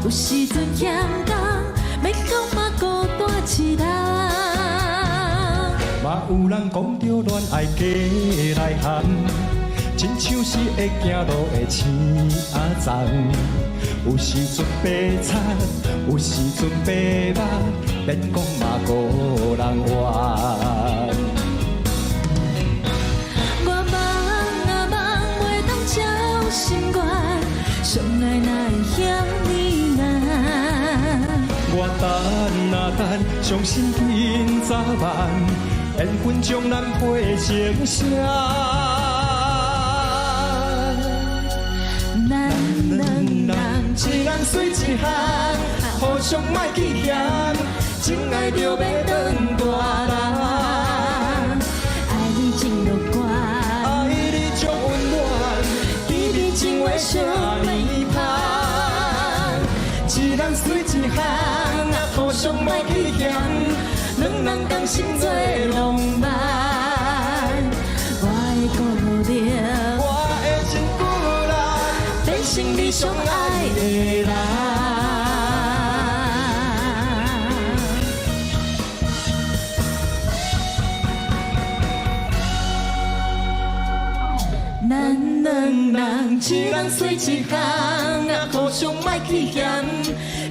有时阵欠工，要讲嘛孤单一人。嘛有人讲着恋爱假内涵，亲像是会行路的青粽。有时阵白菜，有时阵白肉，免讲嘛无人怨。我梦啊梦，袂当照心愿，相爱哪会遐呢难？我等啊等，相信天早晚，缘分将咱配成双。咱两人一人随一项，互相莫去嫌，真爱就要当大人。爱你真乐观，爱你足温暖，甜蜜情话啥呢香？一人随一项，互相莫去嫌，两人同心做浪漫。我会固定，我会真久力，变成你上爱的人。咱两人一人随一项，互相莫去嫌，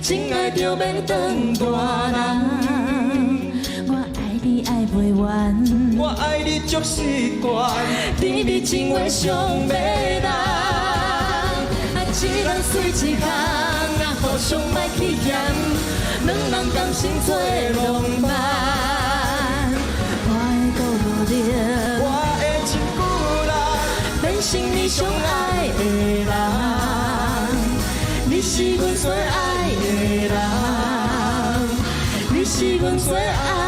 真爱就要当大人。我爱你爱袂完，我爱你足习惯，甜蜜情话上要人。一人随一项，互相莫去嫌，两人同心做浪漫。我会够努力，我会真久力，变成你上爱的人。你是阮最爱的人，你是阮最爱。